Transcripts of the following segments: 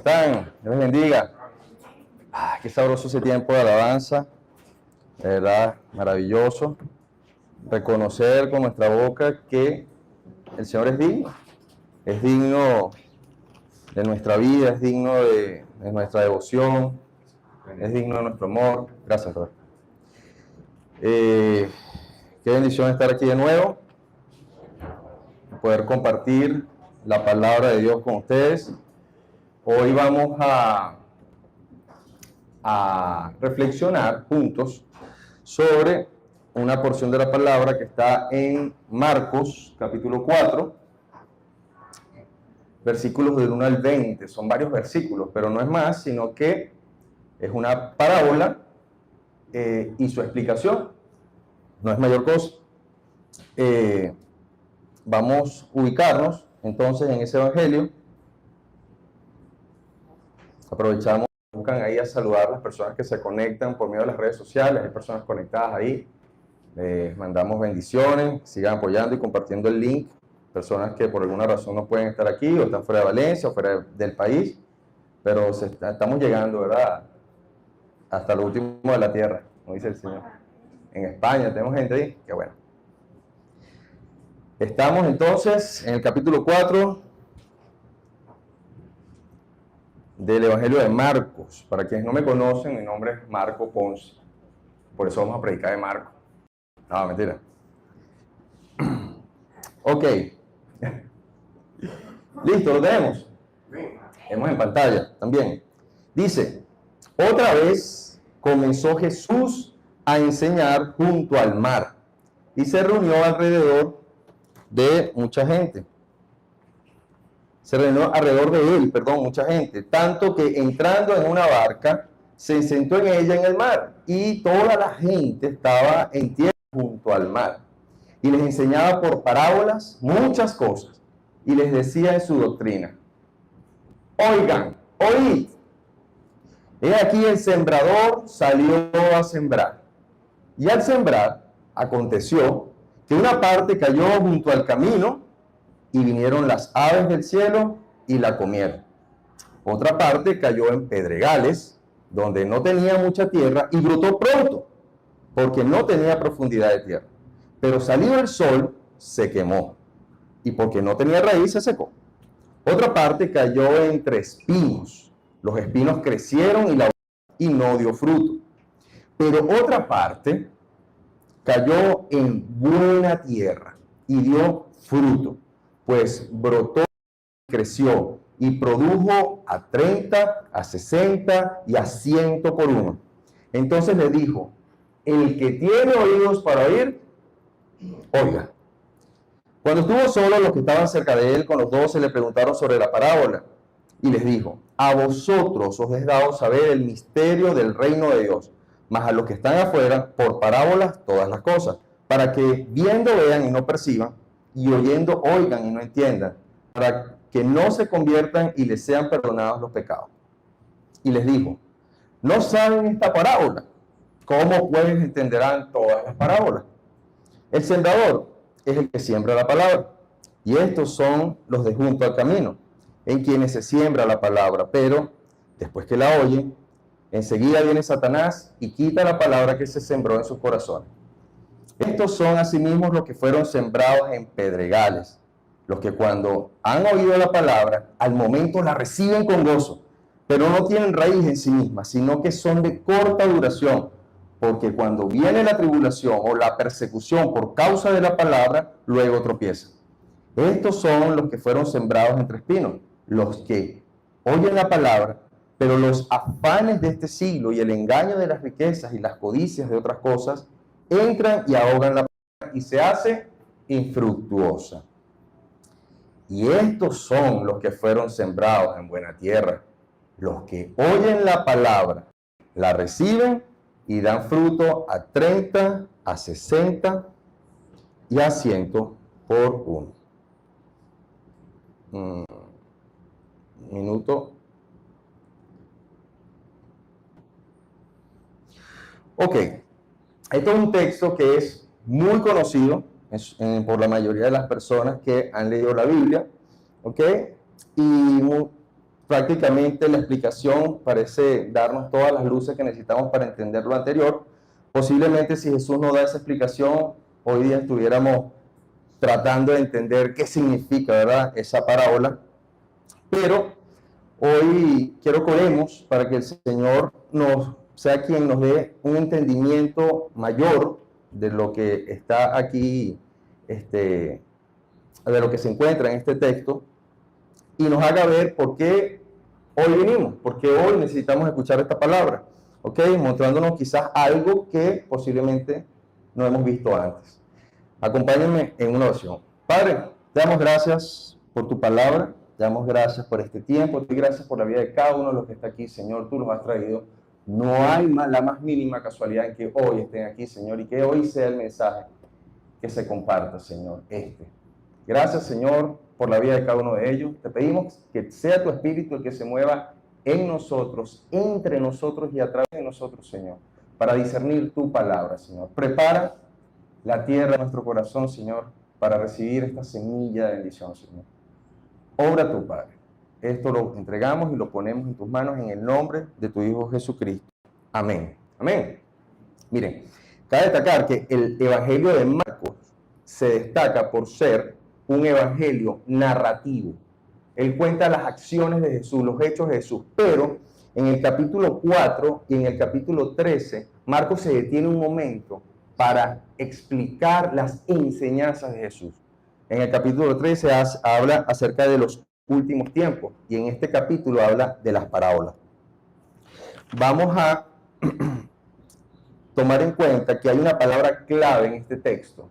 están? Dios les bendiga. Qué sabroso ese tiempo de alabanza. De verdad, maravilloso. Reconocer con nuestra boca que el Señor es digno. Es digno de nuestra vida, es digno de nuestra devoción, es digno de nuestro amor. Gracias, Robert. Qué bendición estar aquí de nuevo, poder compartir la palabra de Dios con ustedes. Hoy vamos a reflexionar juntos sobre una porción de la palabra que está en Marcos, capítulo 4, versículos del 1 al 20. Son varios versículos, pero no es más, sino que es una parábola y su explicación. No es mayor cosa. Vamos a ubicarnos entonces en ese evangelio. Aprovechamos, buscan ahí a saludar a las personas que se conectan por medio de las redes sociales. Hay personas conectadas ahí. Les mandamos bendiciones, sigan apoyando y compartiendo el link. Personas que por alguna razón no pueden estar aquí o están fuera de Valencia o fuera del país, pero estamos llegando, ¿verdad?, hasta lo último de la tierra, como dice el Señor. En España tenemos gente ahí, qué bueno. Estamos entonces en el capítulo 4 del Evangelio de Marcos. Para quienes no me conocen, mi nombre es Marco Ponce. Por eso vamos a predicar de Marco. No, mentira. Ok. Listo, lo tenemos. Vemos en pantalla también. Dice, otra vez comenzó Jesús a enseñar junto al mar y se reunió alrededor de mucha gente. Se reunió alrededor de él, mucha gente, tanto que entrando en una barca, se sentó en ella en el mar, y toda la gente estaba en tierra junto al mar, y les enseñaba por parábolas muchas cosas, y les decía en su doctrina: oigan, oíd, he aquí el sembrador salió a sembrar, y al sembrar aconteció que una parte cayó junto al camino, y vinieron las aves del cielo y la comieron. Otra parte cayó en pedregales, donde no tenía mucha tierra, y brotó pronto, porque no tenía profundidad de tierra. Pero salido el sol, se quemó, y porque no tenía raíz, se secó. Otra parte cayó entre espinos. Los espinos crecieron y no dio fruto. Pero otra parte cayó en buena tierra y dio fruto, pues brotó, creció y produjo a 30, a 60 y a 100 por uno. Entonces le dijo: el que tiene oídos para oír, oiga. Cuando estuvo solo, los que estaban cerca de él con los 12 le preguntaron sobre la parábola, y les dijo: a vosotros os es dado saber el misterio del reino de Dios, mas a los que están afuera, por parábolas todas las cosas, para que viendo vean y no perciban, y oyendo oigan y no entiendan, para que no se conviertan y les sean perdonados los pecados. Y les dijo: ¿no saben esta parábola? ¿Cómo pues entenderán todas las parábolas? El sembrador es el que siembra la palabra, y estos son los de junto al camino, en quienes se siembra la palabra, pero después que la oyen, enseguida viene Satanás y quita la palabra que se sembró en sus corazones. Estos son asimismo los que fueron sembrados en pedregales, los que cuando han oído la palabra, al momento la reciben con gozo, pero no tienen raíz en sí mismas, sino que son de corta duración, porque cuando viene la tribulación o la persecución por causa de la palabra, luego tropiezan. Estos son los que fueron sembrados entre espinos, los que oyen la palabra, pero los afanes de este siglo y el engaño de las riquezas y las codicias de otras cosas entran y ahogan la palabra y se hace infructuosa. Y estos son los que fueron sembrados en buena tierra, los que oyen la palabra, la reciben y dan fruto a 30, a 60 y a 100 por uno. Minuto. Ok, esto es un texto que es muy conocido por la mayoría de las personas que han leído la Biblia, ¿ok? Y prácticamente la explicación parece darnos todas las luces que necesitamos para entender lo anterior. Posiblemente si Jesús no da esa explicación, hoy día estuviéramos tratando de entender qué significa, ¿verdad?, esa parábola. Pero hoy quiero que oremos para que el Señor sea quien nos dé un entendimiento mayor de lo que está aquí, de lo que se encuentra en este texto, y nos haga ver por qué hoy vinimos, por qué hoy necesitamos escuchar esta palabra, ¿ok? Mostrándonos quizás algo que posiblemente no hemos visto antes. Acompáñenme en una oración. Padre, te damos gracias por tu palabra, te damos gracias por este tiempo, te doy gracias por la vida de cada uno de los que está aquí, Señor, tú los has traído. No hay la más mínima casualidad en que hoy estén aquí, Señor, y que hoy sea el mensaje que se comparta, Señor, Gracias, Señor, por la vida de cada uno de ellos. Te pedimos que sea tu Espíritu el que se mueva en nosotros, entre nosotros y a través de nosotros, Señor, para discernir tu palabra, Señor. Prepara la tierra de nuestro corazón, Señor, para recibir esta semilla de bendición, Señor. Obra tu Padre. Esto lo entregamos y lo ponemos en tus manos en el nombre de tu Hijo Jesucristo. Amén. Amén. Miren, cabe destacar que el Evangelio de Marcos se destaca por ser un evangelio narrativo. Él cuenta las acciones de Jesús, los hechos de Jesús, pero en el capítulo 4 y en el capítulo 13, Marcos se detiene un momento para explicar las enseñanzas de Jesús. En el capítulo 13 habla acerca de los últimos tiempos y en este capítulo habla de las parábolas. Vamos a tomar en cuenta que hay una palabra clave en este texto.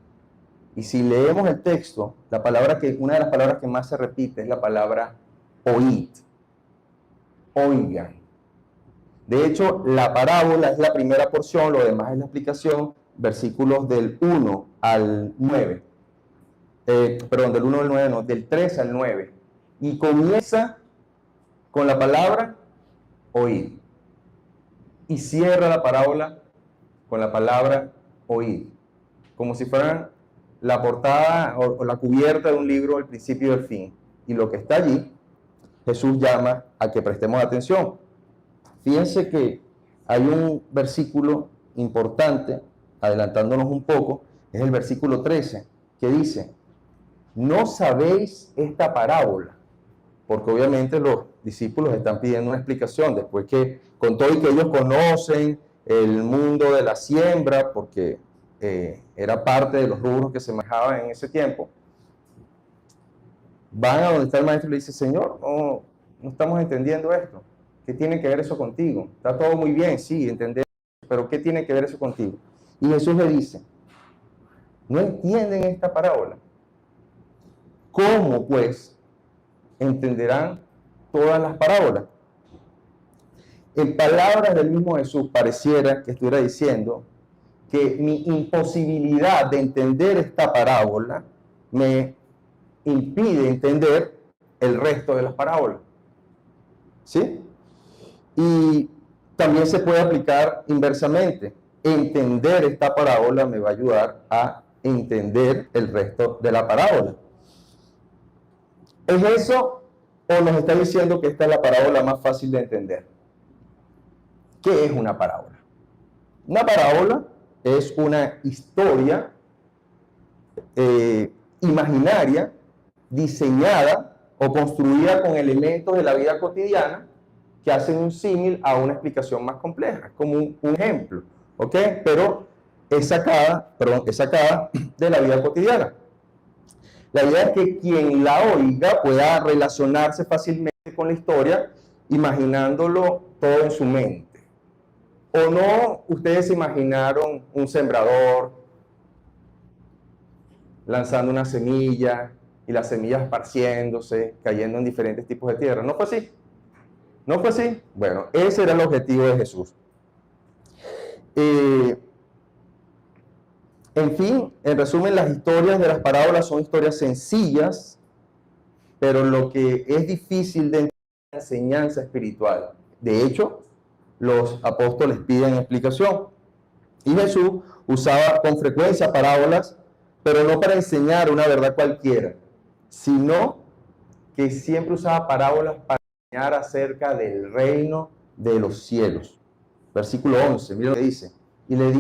Y si leemos el texto, una de las palabras que más se repite es la palabra oíd. Oigan. De hecho, la parábola es la primera porción, lo demás es la explicación, versículos del 1 al 9. Del 1 al 9 no, del 3 al 9. Y comienza con la palabra oíd. Y cierra la parábola con la palabra oíd. Como si fueran la portada o la cubierta de un libro al principio y al fin. Y lo que está allí, Jesús llama a que prestemos atención. Fíjense que hay un versículo importante, adelantándonos un poco, es el versículo 13, que dice, ¿no sabéis esta parábola? Porque obviamente los discípulos están pidiendo una explicación, después que con todo y que ellos conocen el mundo de la siembra, porque era parte de los rubros que se manejaban en ese tiempo, van a donde está el maestro y le dice, Señor, no estamos entendiendo esto. ¿Qué tiene que ver eso contigo? Está todo muy bien, sí, entender, pero ¿qué tiene que ver eso contigo? Y Jesús le dice, ¿no entienden esta parábola? ¿Cómo, pues, entenderán todas las parábolas? En palabras del mismo Jesús, pareciera que estuviera diciendo que mi imposibilidad de entender esta parábola me impide entender el resto de las parábolas. ¿Sí? Y también se puede aplicar inversamente. Entender esta parábola me va a ayudar a entender el resto de la parábola. ¿Es eso o nos está diciendo que esta es la parábola más fácil de entender? ¿Qué es una parábola? Una parábola es una historia imaginaria, diseñada o construida con elementos de la vida cotidiana que hacen un símil a una explicación más compleja, como un ejemplo, ¿ok? Pero es sacada de la vida cotidiana. La idea es que quien la oiga pueda relacionarse fácilmente con la historia, imaginándolo todo en su mente. ¿O no ustedes se imaginaron un sembrador lanzando una semilla y las semillas esparciéndose, cayendo en diferentes tipos de tierra? ¿No fue así? ¿No fue así? Bueno, ese era el objetivo de Jesús. En fin, en resumen, las historias de las parábolas son historias sencillas, pero lo que es difícil de entender es la enseñanza espiritual. De hecho, los apóstoles piden explicación. Y Jesús usaba con frecuencia parábolas, pero no para enseñar una verdad cualquiera, sino que siempre usaba parábolas para enseñar acerca del reino de los cielos. Versículo 11, miren lo que dice. Y les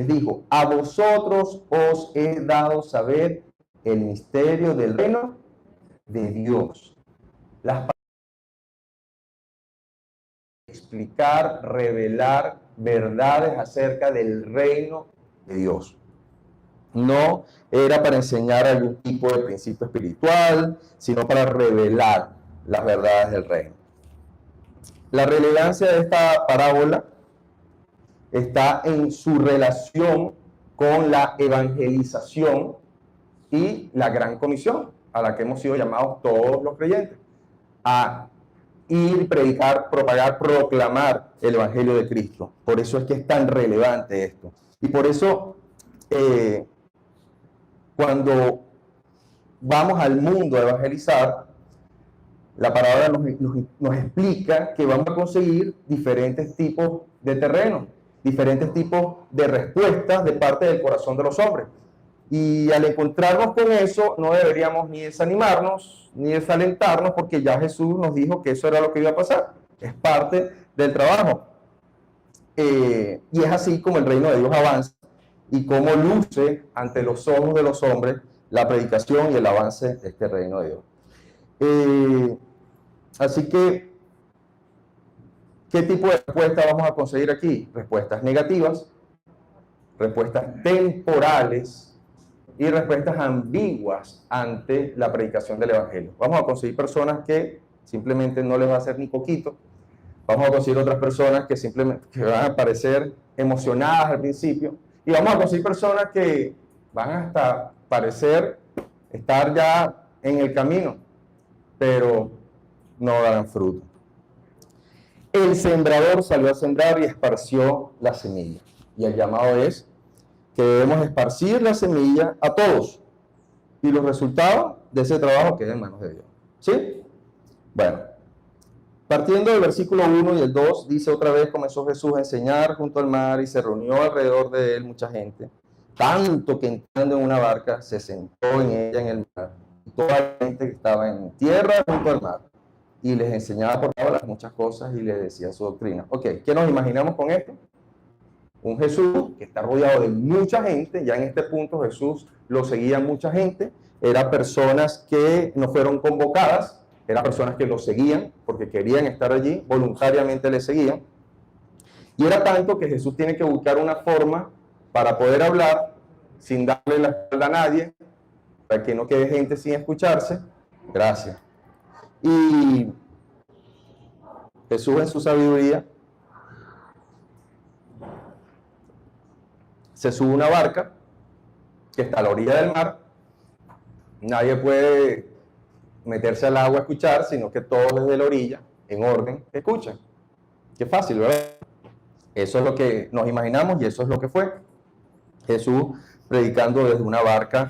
dijo, a vosotros os he dado saber el misterio del reino de Dios. Las palabras explicar, revelar verdades acerca del reino de Dios. No era para enseñar algún tipo de principio espiritual, sino para revelar las verdades del reino. La relevancia de esta parábola está en su relación con la evangelización y la gran comisión a la que hemos sido llamados todos los creyentes, a ir, predicar, propagar, proclamar el evangelio de Cristo. Por eso es que es tan relevante esto. Y por eso, cuando vamos al mundo a evangelizar, la palabra nos explica que vamos a conseguir diferentes tipos de terreno, diferentes tipos de respuestas de parte del corazón de los hombres. Y al encontrarnos con eso, no deberíamos ni desanimarnos, ni desalentarnos, porque ya Jesús nos dijo que eso era lo que iba a pasar. Es parte del trabajo. Y es así como el reino de Dios avanza y cómo luce ante los ojos de los hombres la predicación y el avance de este reino de Dios. Así que, ¿qué tipo de respuesta vamos a conseguir aquí? Respuestas negativas, respuestas temporales y respuestas ambiguas ante la predicación del evangelio. Vamos a conseguir personas que simplemente no les va a hacer ni poquito. Vamos a conseguir otras personas que simplemente van a parecer emocionadas al principio. Y vamos a conseguir personas que van hasta parecer estar ya en el camino, pero no darán fruto. El sembrador salió a sembrar y esparció la semilla. Y el llamado es que debemos esparcir la semilla a todos. Y los resultados de ese trabajo quedan en manos de Dios. ¿Sí? Bueno, partiendo del versículo 1 y el 2, dice otra vez, comenzó Jesús a enseñar junto al mar y se reunió alrededor de él mucha gente, tanto que entrando en una barca se sentó en ella en el mar. Y toda la gente que estaba en tierra junto al mar. Y les enseñaba por parábolas muchas cosas y les decía su doctrina. Ok, ¿qué nos imaginamos con esto? Un Jesús que está rodeado de mucha gente. Ya en este punto Jesús lo seguía mucha gente. Eran personas que no fueron convocadas, eran personas que lo seguían porque querían estar allí, voluntariamente le seguían. Y era tanto que Jesús tiene que buscar una forma para poder hablar sin darle la espalda a nadie, para que no quede gente sin escucharse. Gracias. Y Jesús en su sabiduría se sube a una barca que está a la orilla del mar. Nadie puede meterse al agua a escuchar, sino que todos desde la orilla, en orden, escuchan. Qué fácil, ¿verdad? Eso es lo que nos imaginamos y eso es lo que fue. Jesús predicando desde una barca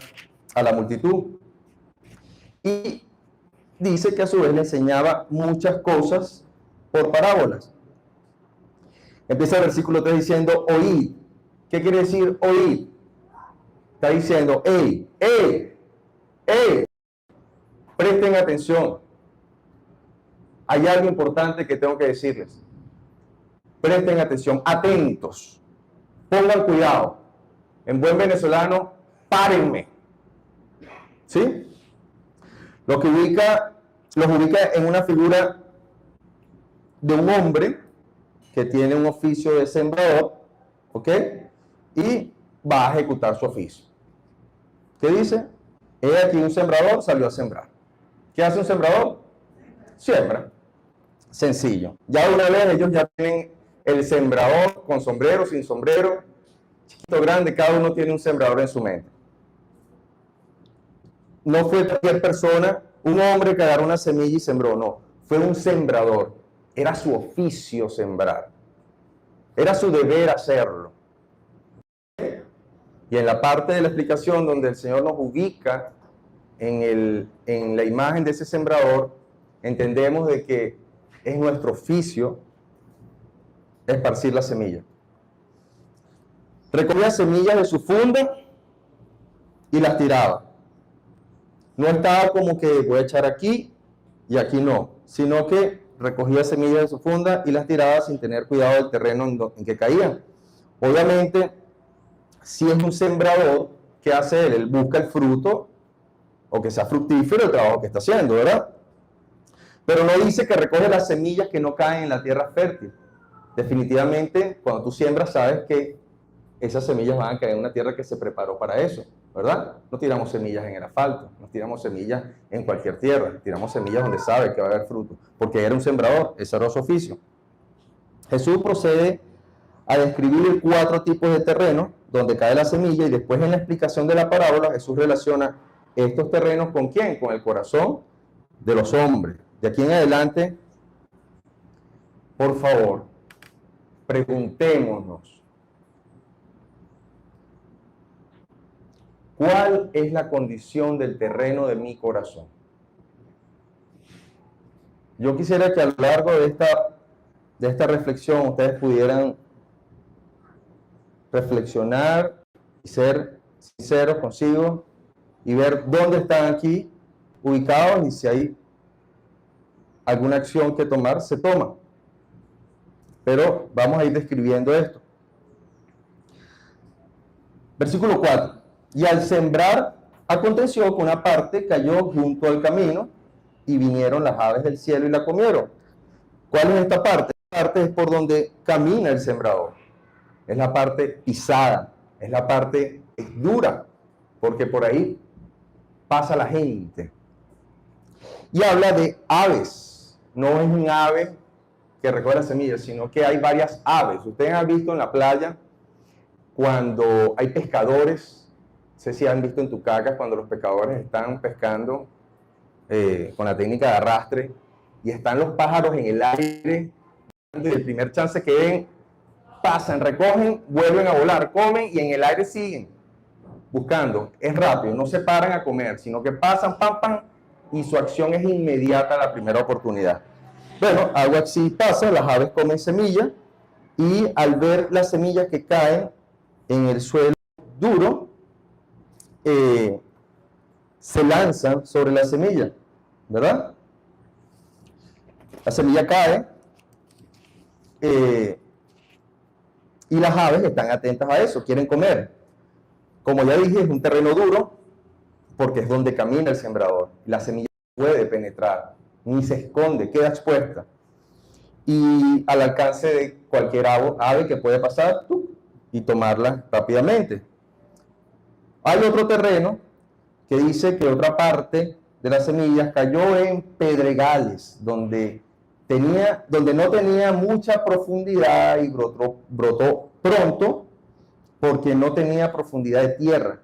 a la multitud. Y dice que a su vez le enseñaba muchas cosas por parábolas. Empieza el versículo 3 diciendo, oíd. ¿Qué quiere decir oíd? Está diciendo, ¡ey! Presten atención. Hay algo importante que tengo que decirles. Presten atención, atentos. Pongan cuidado. En buen venezolano, párenme. ¿Sí? Los ubica en una figura de un hombre que tiene un oficio de sembrador, ¿ok? Y va a ejecutar su oficio. ¿Qué dice? He aquí un sembrador salió a sembrar. ¿Qué hace un sembrador? Siembra. Sencillo. Ya una vez ellos ya tienen el sembrador con sombrero, sin sombrero, chiquito, grande, cada uno tiene un sembrador en su mente. No fue cualquier persona, un hombre que agarró una semilla y sembró, no. Fue un sembrador. Era su oficio sembrar. Era su deber hacerlo. Y en la parte de la explicación donde el Señor nos ubica en la imagen de ese sembrador, entendemos de que es nuestro oficio esparcir la semilla. Recogía semillas de su funda y las tiraba. No estaba como que voy a echar aquí y aquí no, sino que recogía semillas de su funda y las tiraba sin tener cuidado del terreno en que caían. Obviamente, si es un sembrador, ¿qué hace él? Él busca el fruto o que sea fructífero el trabajo que está haciendo, ¿verdad? Pero no dice que recoge las semillas que no caen en la tierra fértil. Definitivamente, cuando tú siembras, sabes que esas semillas van a caer en una tierra que se preparó para eso, ¿verdad? No tiramos semillas en el asfalto, no tiramos semillas en cualquier tierra, tiramos semillas donde sabe que va a haber fruto, porque era un sembrador, ese era su oficio. Jesús procede a describir 4 tipos de terreno donde cae la semilla y después en la explicación de la parábola Jesús relaciona estos terrenos ¿con quién? Con el corazón de los hombres. De aquí en adelante, por favor, preguntémonos, ¿cuál es la condición del terreno de mi corazón? Yo quisiera que a lo largo de esta reflexión ustedes pudieran reflexionar y ser sinceros consigo y ver dónde están aquí ubicados y si hay alguna acción que tomar, se toma. Pero vamos a ir describiendo esto. Versículo 4. Y al sembrar, aconteció que una parte cayó junto al camino y vinieron las aves del cielo y la comieron. ¿Cuál es esta parte? Esta parte es por donde camina el sembrador. Es la parte pisada, es la parte dura, porque por ahí pasa la gente. Y habla de aves. No es un ave que recoge las semillas, sino que hay varias aves. Ustedes han visto en la playa cuando hay pescadores, no sé si han visto en Tucacas, cuando los pescadores están pescando con la técnica de arrastre y están los pájaros en el aire, y el primer chance que ven, pasan, recogen, vuelven a volar, comen y en el aire siguen buscando. Es rápido, no se paran a comer, sino que pasan, pam, pam, y su acción es inmediata a la primera oportunidad. Bueno, algo así pasa, las aves comen semillas y al ver las semillas que caen en el suelo duro, se lanzan sobre la semilla, ¿verdad? La semilla cae y las aves están atentas a eso, quieren comer. Como ya dije, es un terreno duro porque es donde camina el sembrador. La semilla no puede penetrar, ni se esconde, queda expuesta. Y al alcance de cualquier ave que puede pasar y tomarla rápidamente. Hay otro terreno que dice que otra parte de las semillas cayó en pedregales, donde no tenía mucha profundidad y brotó pronto porque no tenía profundidad de tierra,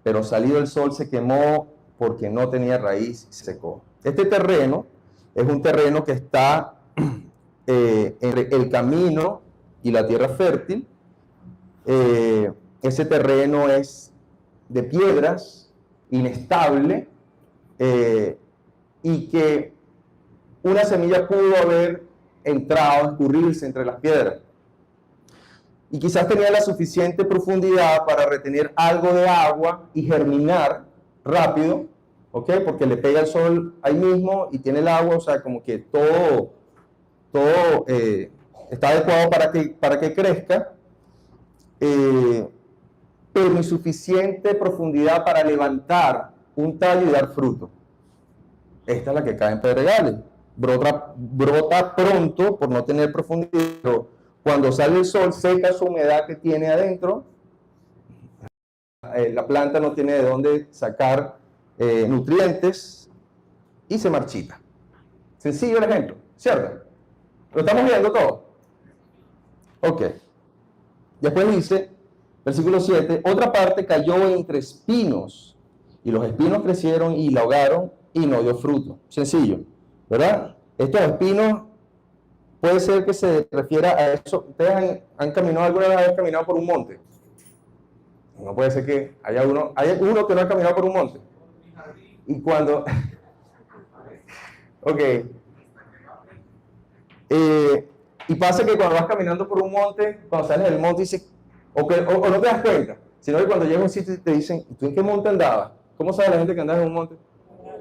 pero salido el sol se quemó porque no tenía raíz y se secó. Este terreno es un terreno que está entre el camino y la tierra fértil. Ese terreno es de piedras, inestable, y que una semilla pudo haber entrado, escurrirse entre las piedras. Y quizás tenía la suficiente profundidad para retener algo de agua y germinar rápido, ¿ok? Porque le pega el sol ahí mismo y tiene el agua, o sea, como que todo está adecuado para que crezca, pero insuficiente profundidad para levantar un tallo y dar fruto. Esta es la que cae en pedregales. Brota pronto por no tener profundidad, pero cuando sale el sol seca su humedad que tiene adentro, la planta no tiene de dónde sacar nutrientes y se marchita. Sencillo el ejemplo, ¿cierto? ¿Lo estamos viendo todo? Ok. Después dice, versículo 7, otra parte cayó entre espinos, y los espinos crecieron y la ahogaron y no dio fruto. Sencillo, ¿verdad? Estos espinos puede ser que se refiera a eso. ¿Ustedes han caminado alguna vez, han caminado por un monte? No puede ser que haya uno que no ha caminado por un monte. Y cuando... ok. Y pasa que cuando vas caminando por un monte, cuando sales del monte, dices, o no te das cuenta, sino que cuando llegas a un sitio te dicen, ¿tú en qué monte andabas? ¿Cómo sabe la gente que andaba en un monte?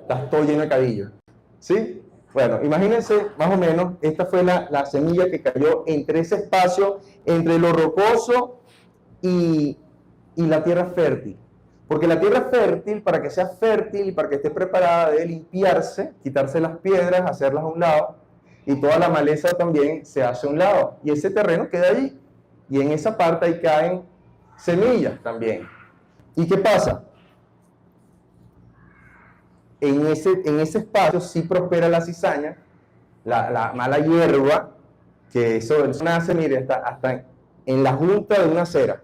Estás todo lleno de cadillos. ¿Sí? Bueno, imagínense, más o menos, esta fue la semilla que cayó entre ese espacio, entre lo rocoso y la tierra fértil. Porque la tierra fértil, para que sea fértil y para que esté preparada, debe limpiarse, quitarse las piedras, hacerlas a un lado, y toda la maleza también se hace a un lado. Y ese terreno queda allí. Y en esa parte ahí caen semillas también. ¿Y qué pasa? En ese espacio sí prospera la cizaña, la mala hierba, que eso nace, mire, hasta en la junta de una acera,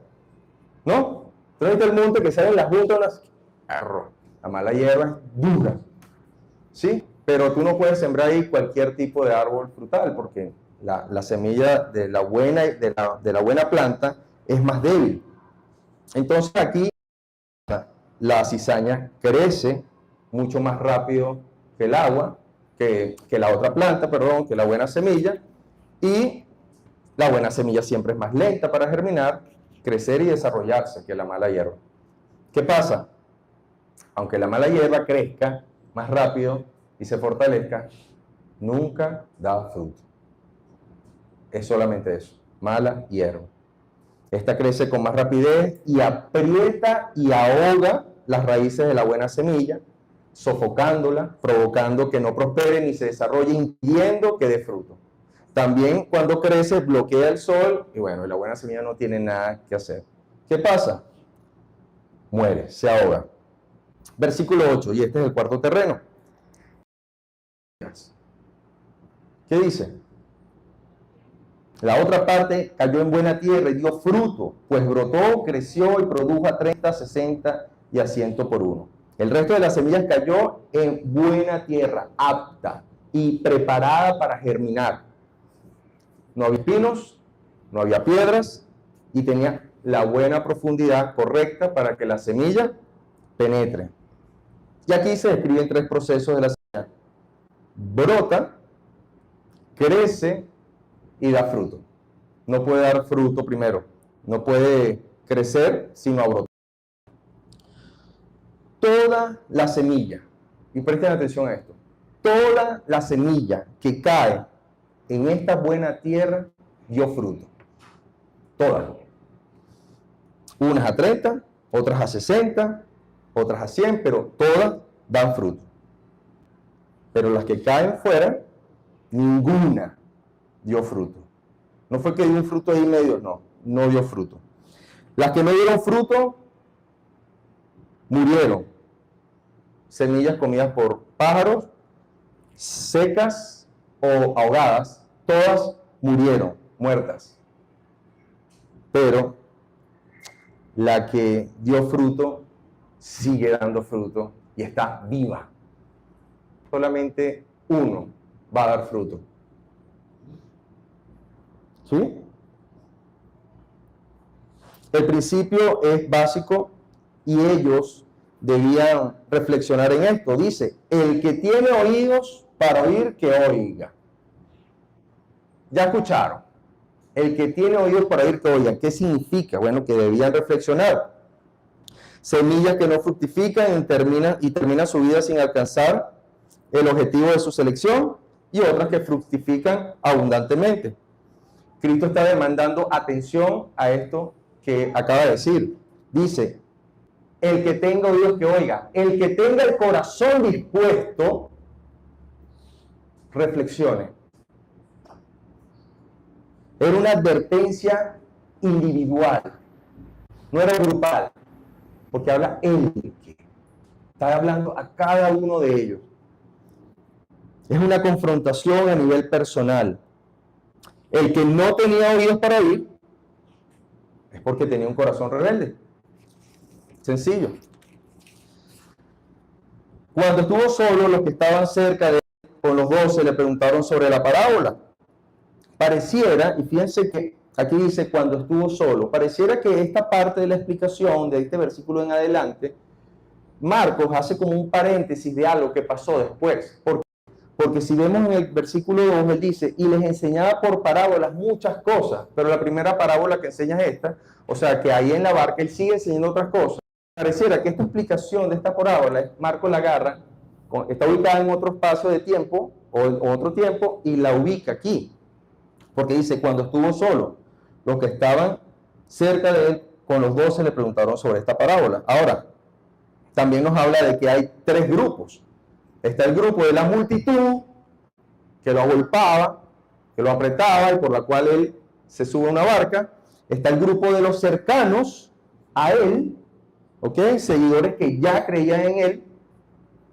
¿no? Entonces el monte que sale en la junta de una acera, la mala hierba es dura, ¿sí? Pero tú no puedes sembrar ahí cualquier tipo de árbol frutal, porque la semilla de la buena planta es más débil. Entonces aquí la cizaña crece mucho más rápido que el agua, que la otra planta, perdón, que la buena semilla, y la buena semilla siempre es más lenta para germinar, crecer y desarrollarse que la mala hierba. ¿Qué pasa? Aunque la mala hierba crezca más rápido y se fortalezca, nunca da fruto. Es solamente eso, mala hierba. Esta crece con más rapidez y aprieta y ahoga las raíces de la buena semilla, sofocándola, provocando que no prospere ni se desarrolle, impidiendo que dé fruto. También cuando crece bloquea el sol y bueno, la buena semilla no tiene nada que hacer. ¿Qué pasa? Muere, se ahoga. Versículo 8, y este es el cuarto terreno. ¿Qué dice? La otra parte cayó en buena tierra y dio fruto, pues brotó, creció y produjo a 30, 60 y a 100 por uno. El resto de las semillas cayó en buena tierra, apta y preparada para germinar. No había espinos, no había piedras y tenía la buena profundidad correcta para que la semilla penetre. Y aquí se describen tres procesos de la semilla. Brota, crece y da fruto. No puede dar fruto primero, no puede crecer sino a brotar. Toda la semilla, y presten atención a esto, toda la semilla que cae en esta buena tierra dio fruto. Todas. Unas a 30, otras a 60, otras a 100, pero todas dan fruto. Pero las que caen fuera, ninguna dio fruto. No fue que dio un fruto ahí medio, no dio fruto. Las que no dieron fruto, murieron. Semillas comidas por pájaros, secas o ahogadas, todas murieron, muertas. Pero la que dio fruto, sigue dando fruto y está viva. Solamente uno va a dar fruto. ¿Sí? El principio es básico y ellos debían reflexionar en esto. Dice, el que tiene oídos para oír, que oiga. Ya escucharon. El que tiene oídos para oír, que oiga. ¿Qué significa? Bueno, que debían reflexionar. Semillas que no fructifican y terminan su vida sin alcanzar el objetivo de su selección, y otras que fructifican abundantemente. Cristo está demandando atención a esto que acaba de decir. Dice, el que tenga oídos que oiga, el que tenga el corazón dispuesto, reflexione. Era una advertencia individual, no era grupal, porque habla el que. Está hablando a cada uno de ellos. Es una confrontación a nivel personal. El que no tenía oídos para oír es porque tenía un corazón rebelde. Sencillo. Cuando estuvo solo, los que estaban cerca de él, con los 12, le preguntaron sobre la parábola. Pareciera, y fíjense que aquí dice cuando estuvo solo, pareciera que esta parte de la explicación de este versículo en adelante, Marcos hace como un paréntesis de algo que pasó después. Porque si vemos en el versículo 2, él dice, y les enseñaba por parábolas muchas cosas, pero la primera parábola que enseña es esta, o sea que ahí en la barca él sigue enseñando otras cosas. Pareciera que esta explicación de esta parábola, Marcos la agarra, está ubicada en otro espacio de tiempo, o otro tiempo y la ubica aquí. Porque dice, cuando estuvo solo, los que estaban cerca de él, con los 12 le preguntaron sobre esta parábola. Ahora, también nos habla de que hay tres grupos. Está el grupo de la multitud, que lo agolpaba, que lo apretaba y por la cual él se sube a una barca. Está el grupo de los cercanos a él, ¿ok? Seguidores que ya creían en él.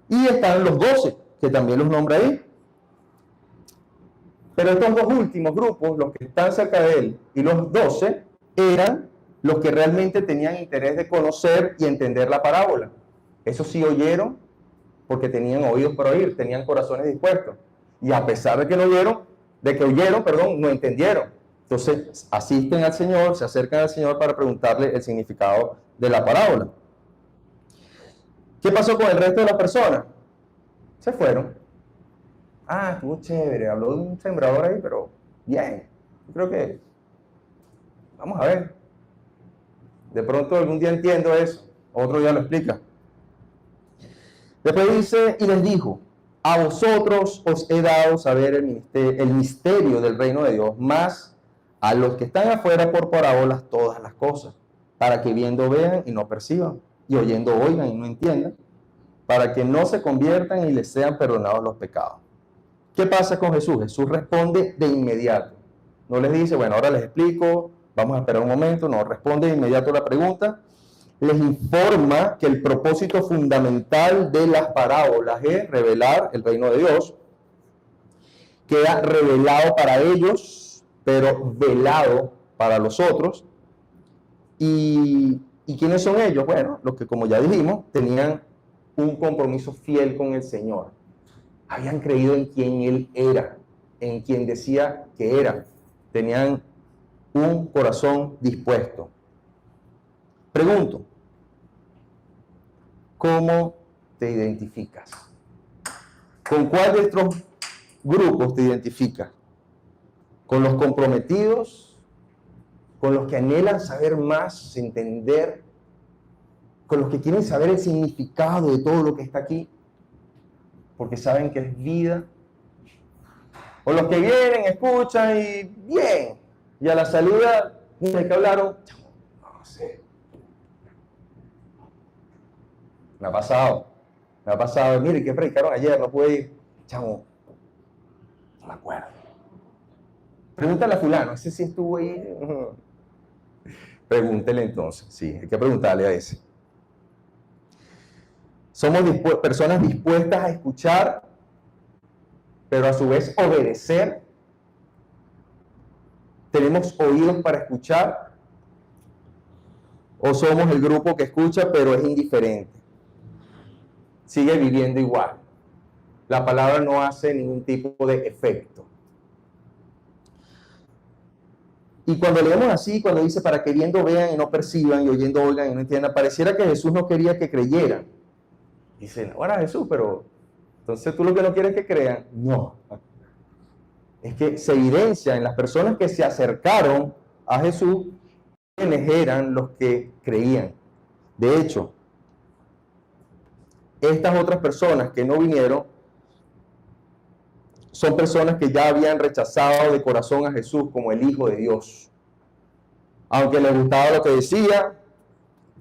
Y están los 12, que también los nombra ahí. Pero estos dos últimos grupos, los que están cerca de él y los 12, eran los que realmente tenían interés de conocer y entender la parábola. Esos sí oyeron porque tenían oídos para oír, tenían corazones dispuestos. Y a pesar de que oyeron, no entendieron. Entonces asisten al Señor, se acercan al Señor para preguntarle el significado de la parábola. ¿Qué pasó con el resto de las personas? Se fueron. Ah, estuvo chévere, habló de un sembrador ahí, pero bien. Yo creo que, vamos a ver. De pronto algún día entiendo eso, otro día lo explica. Después dice, y les dijo, a vosotros os he dado saber el misterio del reino de Dios, más a los que están afuera por parábolas todas las cosas, para que viendo vean y no perciban, y oyendo oigan y no entiendan, para que no se conviertan y les sean perdonados los pecados. ¿Qué pasa con Jesús? Jesús responde de inmediato. No les dice, bueno, ahora les explico, vamos a esperar un momento. No, responde de inmediato la pregunta. Les informa que el propósito fundamental de las parábolas es revelar el reino de Dios. Queda revelado para ellos, pero velado para los otros. ¿Y quiénes son ellos? Bueno, los que, como ya dijimos, tenían un compromiso fiel con el Señor. Habían creído en quien Él era, en quien decía que era. Tenían un corazón dispuesto. Pregunto, ¿cómo te identificas? ¿Con cuál de estos grupos te identificas? ¿Con los comprometidos? ¿Con los que anhelan saber más, entender? ¿Con los que quieren saber el significado de todo lo que está aquí? Porque saben que es vida. O los que vienen, escuchan y bien. Y a la salida, ¿de qué hablaron? No sé. Me ha pasado. Mire, ¿qué predicaron ayer? No pude ir. Chamo, no me acuerdo. Pregúntale a fulano, ese sí estuvo ahí. Pregúntele entonces. Sí, hay que preguntarle a ese. Somos personas dispuestas a escuchar, pero a su vez obedecer. ¿Tenemos oídos para escuchar? ¿O somos el grupo que escucha, pero es indiferente? Sigue viviendo igual. La palabra no hace ningún tipo de efecto. Y cuando leemos así, cuando dice, para que viendo vean y no perciban, y oyendo oigan y no entiendan, pareciera que Jesús no quería que creyeran. Dicen, ahora Jesús, pero entonces tú lo que no quieres que crean. No. Es que se evidencia en las personas que se acercaron a Jesús, quienes eran los que creían. De hecho, estas otras personas que no vinieron, son personas que ya habían rechazado de corazón a Jesús como el Hijo de Dios. Aunque les gustaba lo que decía,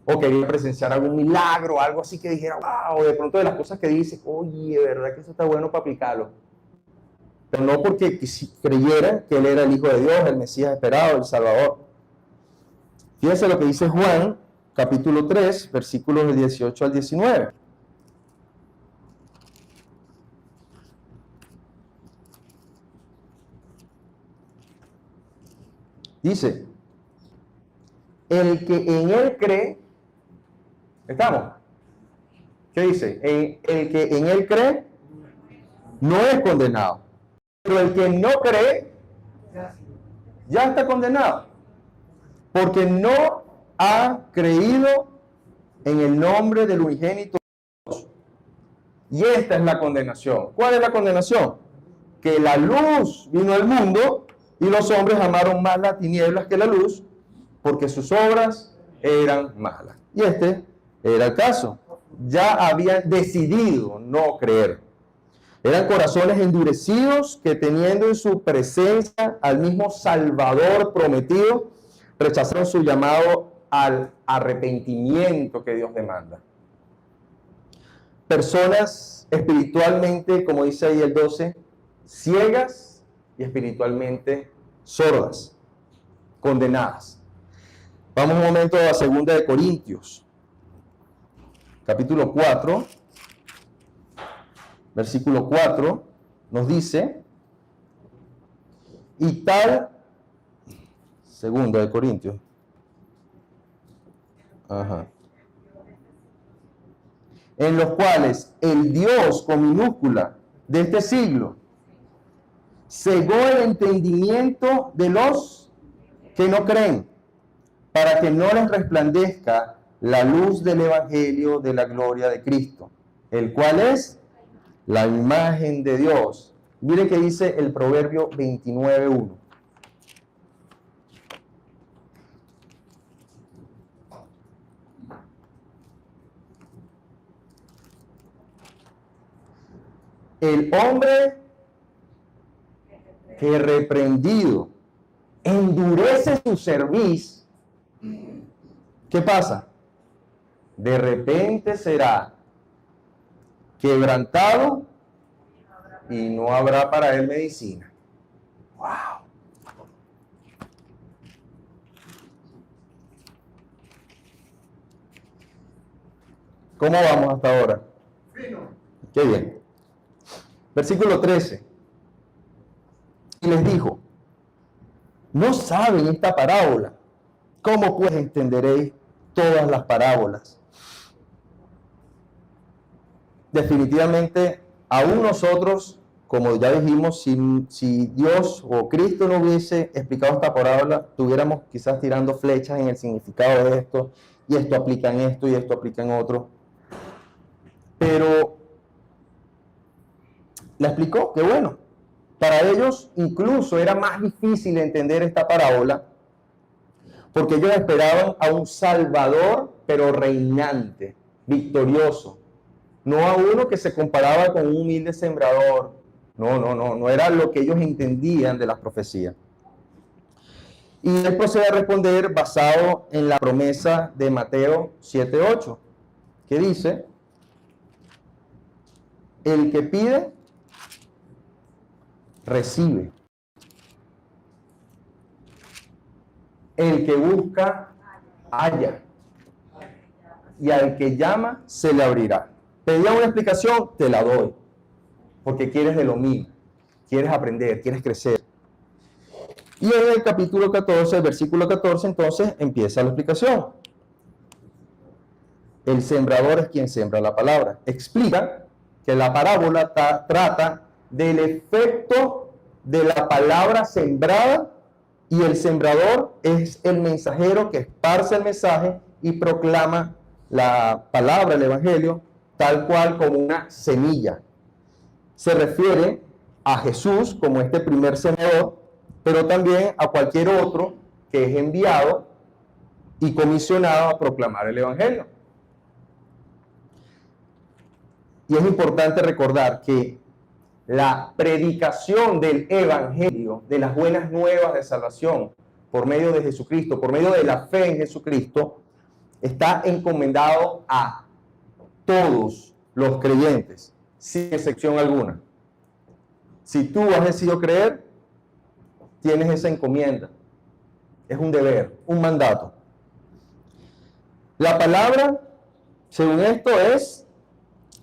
o quería presenciar algún milagro, algo así que dijera, wow, de pronto de las cosas que dice, oye, de verdad que eso está bueno para aplicarlo. Pero no porque creyeran que Él era el Hijo de Dios, el Mesías esperado, el Salvador. Fíjense lo que dice Juan, capítulo 3, versículos del 18 al 19. Dice, el que en Él cree, ¿estamos? ¿Qué dice? El que en Él cree no es condenado, pero el que no cree ya está condenado, porque no ha creído en el nombre del unigénito de Dios. Y esta es la condenación. ¿Cuál es la condenación? Que la luz vino al mundo y los hombres amaron más las tinieblas que la luz, porque sus obras eran malas. Y este era el caso. Ya habían decidido no creer. Eran corazones endurecidos que, teniendo en su presencia al mismo Salvador prometido, rechazaron su llamado al arrepentimiento que Dios demanda. Personas espiritualmente, como dice ahí el 12, ciegas y espiritualmente sordas, condenadas. Vamos un momento a 2 de Corintios, capítulo 4, versículo 4, nos dice, y tal, 2 de Corintios, en los cuales el Dios con minúscula de este siglo cegó el entendimiento de los que no creen, para que no les resplandezca la luz del Evangelio de la gloria de Cristo, el cual es la imagen de Dios. Mire que dice el Proverbio 29:1. El hombre que reprendido endurece su cerviz, ¿qué pasa? De repente será quebrantado y no habrá para él medicina. ¡Wow! ¿Cómo vamos hasta ahora? Qué bien. Versículo 13. Y les dijo, ¿no saben esta parábola? ¿Cómo pues entenderéis todas las parábolas? Definitivamente, aún nosotros, como ya dijimos, si Dios o Cristo no hubiese explicado esta parábola, tuviéramos quizás tirando flechas en el significado de esto, y esto aplica en esto, y esto aplica en otro. Pero la explicó, qué bueno. Para ellos incluso era más difícil entender esta parábola, porque ellos esperaban a un Salvador, pero reinante, victorioso. No a uno que se comparaba con un humilde sembrador. No era lo que ellos entendían de las profecías. Y él procede a responder basado en la promesa de Mateo 7:8, que dice, el que pide, recibe. El que busca, halla. Y al que llama, se le abrirá. Pedía una explicación, te la doy. Porque quieres de lo mío. Quieres aprender, quieres crecer. Y en el capítulo 14, el versículo 14, entonces empieza la explicación. El sembrador es quien siembra la palabra. Explica que la parábola trata del efecto de la palabra sembrada, y el sembrador es el mensajero que esparce el mensaje y proclama la palabra, el evangelio, tal cual como una semilla. Se refiere a Jesús como este primer sembrador, pero también a cualquier otro que es enviado y comisionado a proclamar el evangelio. Y es importante recordar que la predicación del evangelio, de las buenas nuevas de salvación por medio de Jesucristo, por medio de la fe en Jesucristo, está encomendado a todos los creyentes, sin excepción alguna. Si tú has decidido creer, tienes esa encomienda. Es un deber, un mandato. La palabra, según esto, es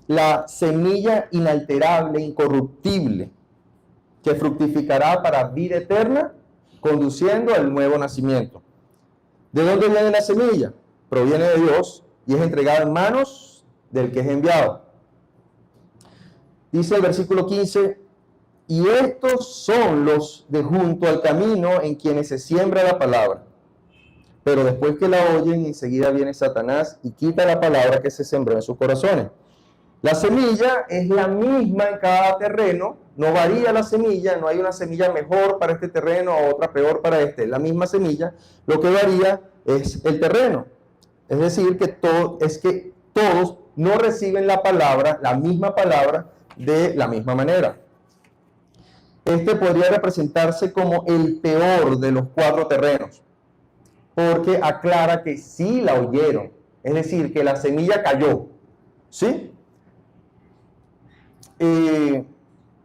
la semilla inalterable, incorruptible, que fructificará para vida eterna, conduciendo al nuevo nacimiento. ¿De dónde viene la semilla? Proviene de Dios y es entregada en manos del que es enviado. Dice el versículo 15, y estos son los de junto al camino en quienes se siembra la palabra. Pero después que la oyen, enseguida viene Satanás y quita la palabra que se sembró en sus corazones. La semilla es la misma en cada terreno, no varía la semilla, no hay una semilla mejor para este terreno o otra peor para este, es la misma semilla, lo que varía es el terreno. Es decir, que todos no reciben la palabra, la misma palabra, de la misma manera. Este podría representarse como el peor de los 4 terrenos, porque aclara que sí la oyeron, es decir, que la semilla cayó, ¿sí?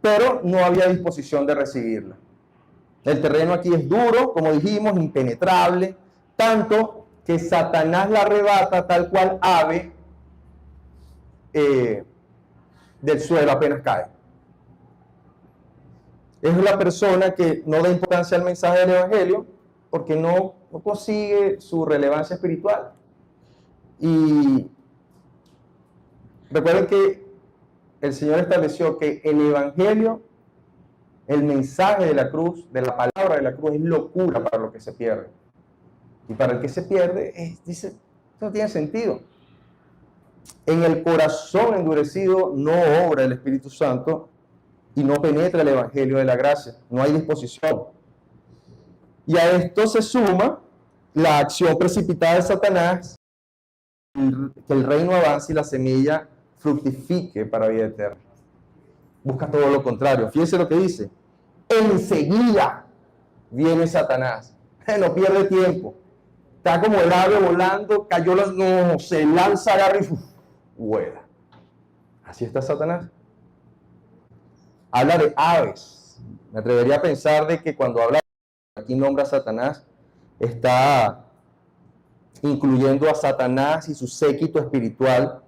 Pero no había disposición de recibirla. El terreno aquí es duro, como dijimos, impenetrable, tanto que Satanás la arrebata tal cual ave del suelo apenas cae. Es la persona que no da importancia al mensaje del Evangelio porque no consigue su relevancia espiritual. Y recuerden que el Señor estableció que el Evangelio, el mensaje de la cruz, de la palabra de la cruz, es locura para lo que se pierde. Y para el que se pierde, dice, esto no tiene sentido. En el corazón endurecido no obra el Espíritu Santo y no penetra el Evangelio de la gracia. No hay disposición. Y a esto se suma la acción precipitada de Satanás, que el reino avance y la semilla fructifique para vida eterna. Busca todo lo contrario. Fíjense lo que dice. Enseguida viene Satanás. No pierde tiempo. Está como el ave volando, cayó, no, se lanza, agarra y vuela. Así está Satanás. Habla de aves. Me atrevería a pensar de que cuando habla, aquí nombra a Satanás, está incluyendo a Satanás y su séquito espiritual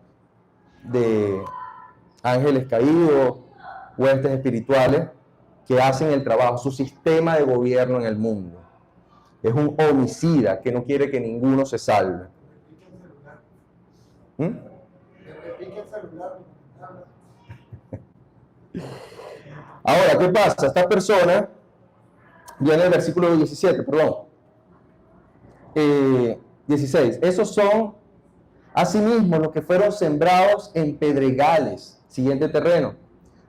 de ángeles caídos, huestes espirituales que hacen el trabajo, su sistema de gobierno en el mundo. Es un homicida que no quiere que ninguno se salve. Ahora, ¿qué pasa? Esta persona, viene el versículo 17, perdón. 16. Esos son, asimismo, los que fueron sembrados en pedregales, siguiente terreno.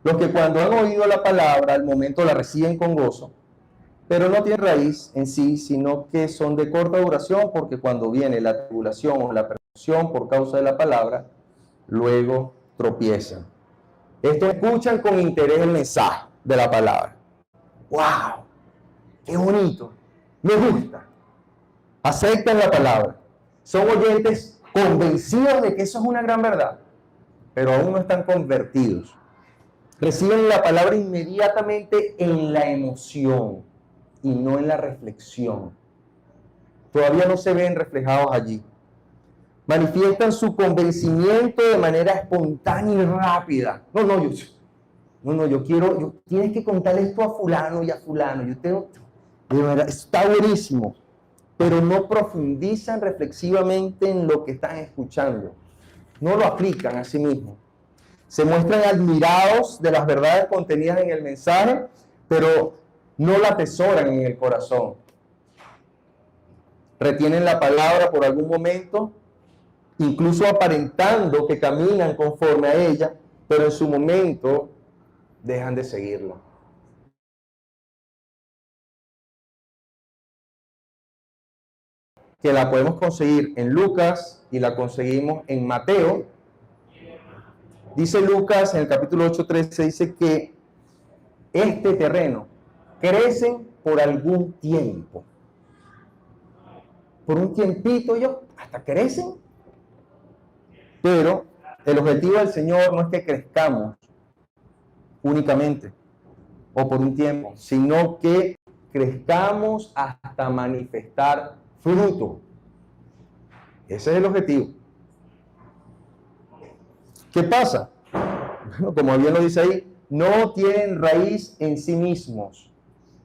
Los que cuando han oído la palabra, al momento la reciben con gozo, pero no tienen raíz en sí, sino que son de corta duración, porque cuando viene la tribulación o la persecución por causa de la palabra, luego tropiezan. Estos escuchan con interés el mensaje de la palabra. ¡Wow! ¡Qué bonito! Me gusta. Aceptan la palabra. Son oyentes convencidos de que eso es una gran verdad, pero aún no están convertidos. Reciben la palabra inmediatamente en la emoción y no en la reflexión. Todavía no se ven reflejados allí. Manifiestan su convencimiento de manera espontánea y rápida. Yo quiero, tienes que contarle esto a fulano y a fulano. De verdad, está buenísimo. Pero no profundizan reflexivamente en lo que están escuchando. No lo aplican a sí mismos. Se muestran admirados de las verdades contenidas en el mensaje, pero no la atesoran en el corazón. Retienen la palabra por algún momento, incluso aparentando que caminan conforme a ella, pero en su momento dejan de seguirla. Que la podemos conseguir en Lucas y la conseguimos en Mateo. Dice Lucas en el capítulo 8:13, dice que este terreno crece por algún tiempo. Por un tiempito hasta crecen. Pero el objetivo del Señor no es que crezcamos únicamente o por un tiempo, sino que crezcamos hasta manifestar fruto. Ese es el objetivo. ¿Qué pasa? Bueno, como bien lo dice ahí, no tienen raíz en sí mismos.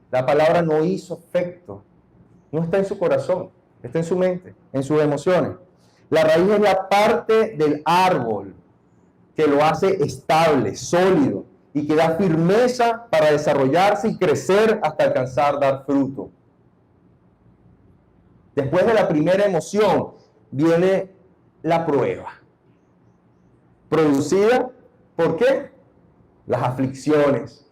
La palabra no hizo efecto. No está en su corazón, está en su mente, en sus emociones. La raíz es la parte del árbol que lo hace estable, sólido y que da firmeza para desarrollarse y crecer hasta alcanzar dar fruto. Después de la primera emoción viene la prueba. Producida ¿por qué? Las aflicciones,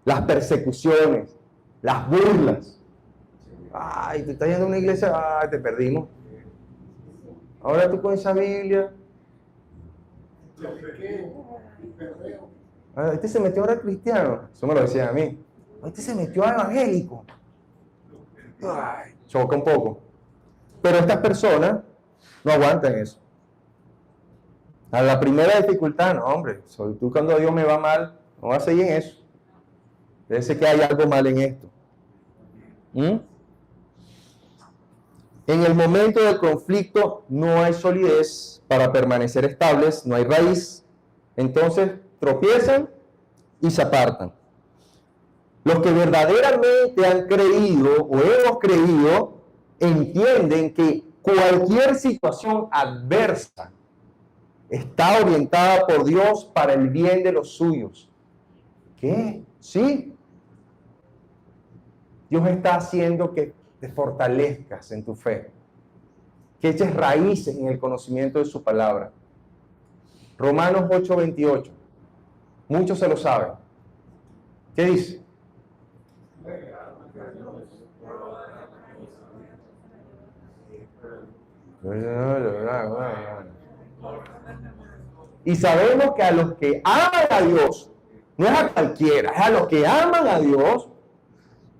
las persecuciones, las burlas. Ay, te estás yendo a una iglesia, ay, te perdimos. Ahora tú con esa Biblia. Este se metió ahora cristiano. Eso me lo decían a mí. Este se metió a evangélico. Ay, choca un poco. Pero estas personas no aguantan eso. A la primera dificultad, no, hombre, soy tú cuando Dios me va mal, no vas a seguir en eso. Debe ser que hay algo mal en esto. En el momento del conflicto no hay solidez para permanecer estables, no hay raíz. Entonces tropiezan y se apartan. Los que verdaderamente han creído o hemos creído, entienden que cualquier situación adversa está orientada por Dios para el bien de los suyos. ¿Qué? Sí. Dios está haciendo que te fortalezcas en tu fe, que eches raíces en el conocimiento de su palabra. Romanos 8:28. Muchos se lo saben. ¿Qué dice? Y sabemos que a los que aman a Dios, no es a cualquiera, es a los que aman a Dios,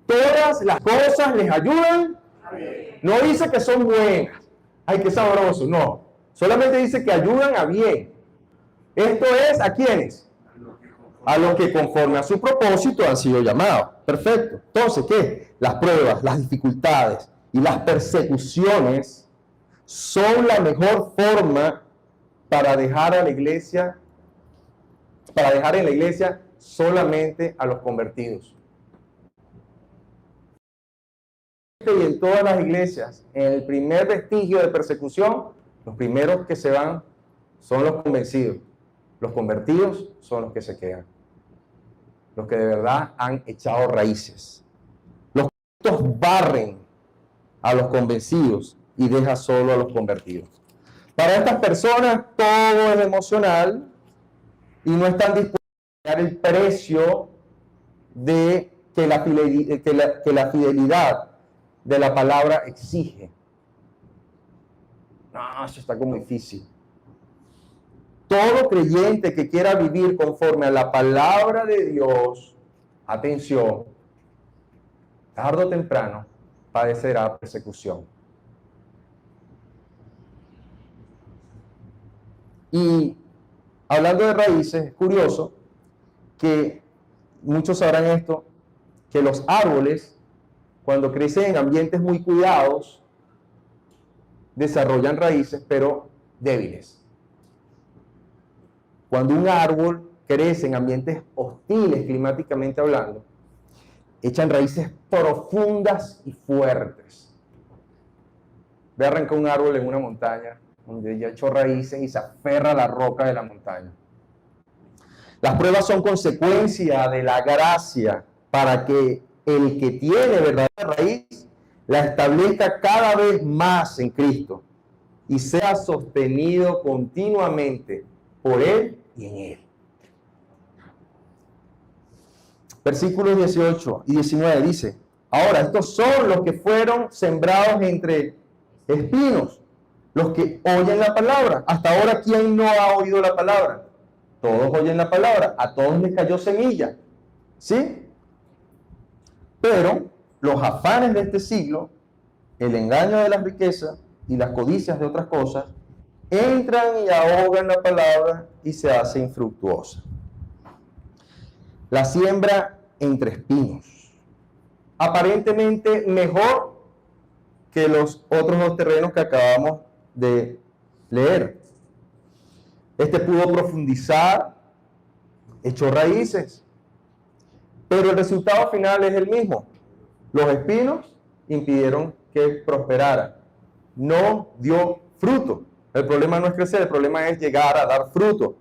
todas las cosas les ayudan. No dice que son buenas. Ay, qué sabroso. No. Solamente dice que ayudan a bien. Esto es, ¿a quiénes? A los que conforme a su propósito han sido llamados. Perfecto. Entonces, ¿qué? Las pruebas, las dificultades y las persecuciones son la mejor forma para dejar a la iglesia, para dejar en la iglesia solamente a los convertidos. Y en todas las iglesias, en el primer vestigio de persecución, los primeros que se van son los convencidos. Los convertidos son los que se quedan. Los que de verdad han echado raíces. Los convertidos barren a los convencidos y deja solo a los convertidos. Para estas personas todo es emocional y no están dispuestos a pagar el precio de que la fidelidad de la palabra exige. No, eso está como difícil. Todo creyente que quiera vivir conforme a la palabra de Dios, atención, tarde o temprano padecerá persecución. Y hablando de raíces, es curioso que muchos sabrán esto, que los árboles, cuando crecen en ambientes muy cuidados, desarrollan raíces, pero débiles. Cuando un árbol crece en ambientes hostiles climáticamente hablando, echan raíces profundas y fuertes. Ve a arrancar un árbol en una montaña, donde ya echó raíces y se aferra a la roca de la montaña. Las pruebas son consecuencia de la gracia para que el que tiene verdadera raíz la establezca cada vez más en Cristo y sea sostenido continuamente por Él y en Él. Versículos 18 y 19 dice: ahora, estos son los que fueron sembrados entre espinos, los que oyen la palabra. Hasta ahora, ¿quién no ha oído la palabra? Todos oyen la palabra, a todos les cayó semilla, ¿sí? Pero los afanes de este siglo, el engaño de las riquezas y las codicias de otras cosas, entran y ahogan la palabra y se hace infructuosa. La siembra entre espinos, aparentemente mejor que los otros dos terrenos que acabamos de leer. Este pudo profundizar, echó raíces, pero el resultado final es el mismo. Los espinos impidieron que prosperara. No dio fruto. El problema no es crecer, el problema es llegar a dar fruto.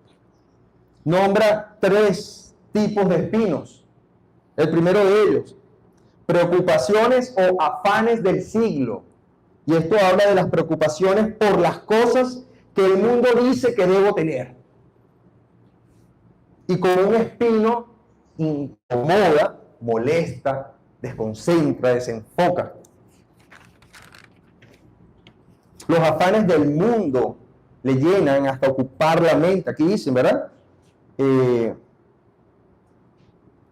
Nombra 3 tipos de espinos. El primero de ellos, preocupaciones o afanes del siglo. Y esto habla de las preocupaciones por las cosas que el mundo dice que debo tener. Y como un espino incomoda, molesta, desconcentra, desenfoca. Los afanes del mundo le llenan hasta ocupar la mente. Aquí dicen, ¿verdad?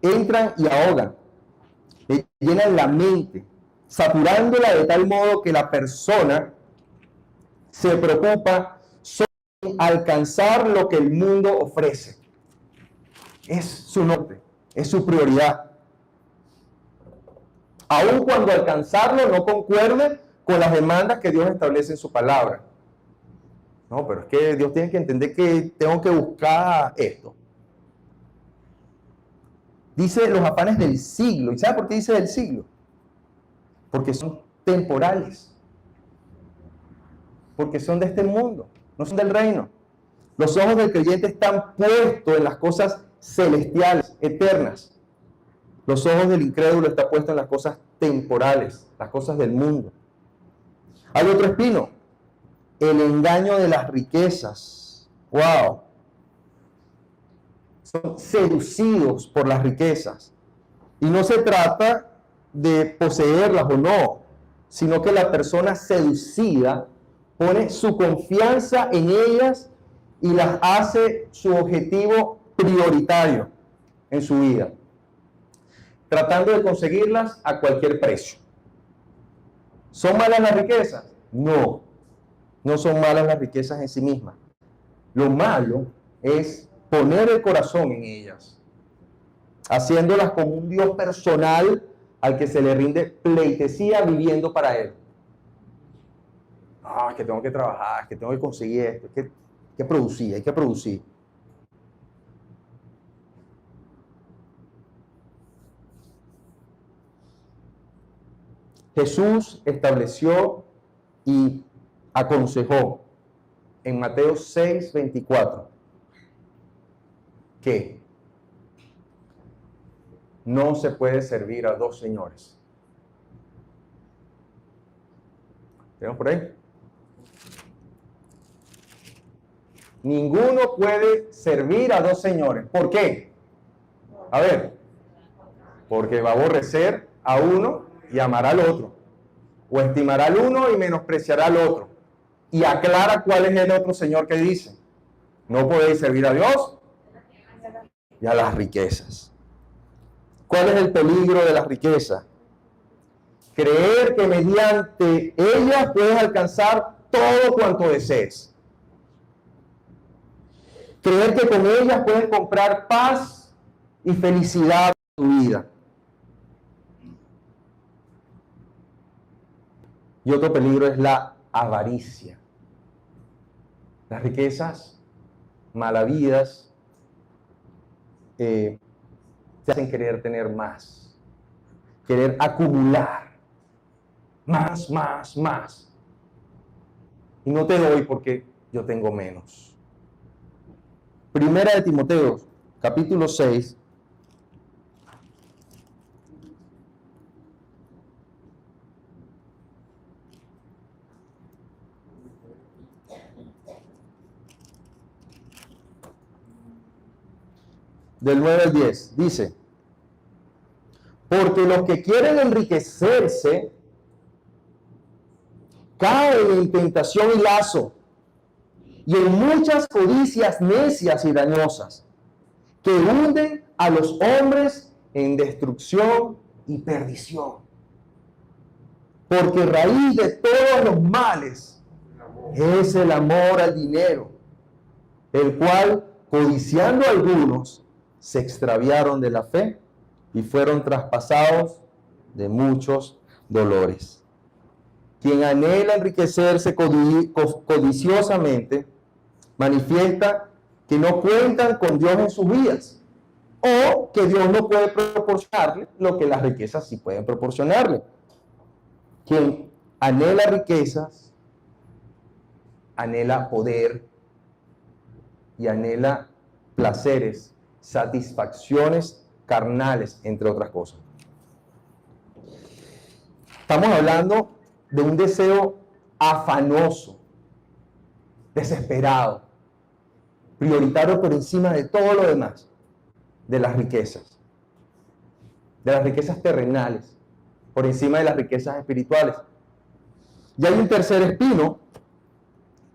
entran y ahogan, le llenan la mente, saturándola de tal modo que la persona se preocupa solo en alcanzar lo que el mundo ofrece. Es su norte, es su prioridad. Aun cuando alcanzarlo no concuerde con las demandas que Dios establece en su palabra. No, pero es que Dios tiene que entender que tengo que buscar esto. Dice los afanes del siglo. ¿Y sabe por qué dice del siglo? Porque son temporales. Porque son de este mundo, no son del reino. Los ojos del creyente están puestos en las cosas celestiales, eternas. Los ojos del incrédulo están puestos en las cosas temporales, las cosas del mundo. Hay otro espino, el engaño de las riquezas. ¡Wow! Son seducidos por las riquezas. Y no se trata de poseerlas o no, sino que la persona seducida pone su confianza en ellas y las hace su objetivo prioritario en su vida, tratando de conseguirlas a cualquier precio. ¿Son malas las riquezas? No, no son malas las riquezas en sí mismas. Lo malo es poner el corazón en ellas, haciéndolas como un Dios personal al que se le rinde pleitesía viviendo para él. Es que tengo que trabajar, es que tengo que conseguir esto, es que hay que producir. Jesús estableció y aconsejó en Mateo 6:24 que no se puede servir a dos señores. ¿Tenemos por ahí? Ninguno puede servir a dos señores. ¿Por qué? A ver, porque va a aborrecer a uno y amará al otro. O estimará al uno y menospreciará al otro. Y aclara cuál es el otro señor que dice. No podéis servir a Dios y a las riquezas. ¿Cuál es el peligro de las riquezas? Creer que mediante ellas puedes alcanzar todo cuanto desees. Creer que con ellas puedes comprar paz y felicidad en tu vida. Y otro peligro es la avaricia. Las riquezas malavidas te hacen querer tener más, querer acumular más. Y no te doy porque yo tengo menos. Primera de Timoteo, capítulo 6. Del 9 al 10, dice: porque los que quieren enriquecerse caen en tentación y lazo, y en muchas codicias necias y dañosas, que hunden a los hombres en destrucción y perdición. Porque raíz de todos los males es el amor al dinero, el cual, codiciando algunos, se extraviaron de la fe y fueron traspasados de muchos dolores. Quien anhela enriquecerse codiciosamente manifiesta que no cuentan con Dios en sus vidas, o que Dios no puede proporcionarle lo que las riquezas sí pueden proporcionarle. Quien anhela riquezas, anhela poder y anhela placeres, satisfacciones carnales, entre otras cosas. Estamos hablando de un deseo afanoso, desesperado, prioritario por encima de todo lo demás, de las riquezas terrenales, por encima de las riquezas espirituales. Y hay un tercer espino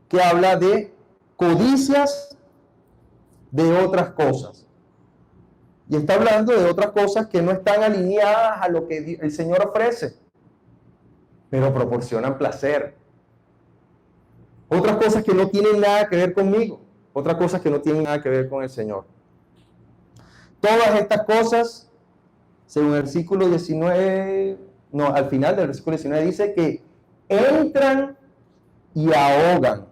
que habla de codicias de otras cosas. Y está hablando de otras cosas que no están alineadas a lo que el Señor ofrece, pero proporcionan placer. Otras cosas que no tienen nada que ver conmigo, otras cosas que no tienen nada que ver con el Señor. Todas estas cosas, según el versículo 19, no, al final del versículo 19 dice que entran y ahogan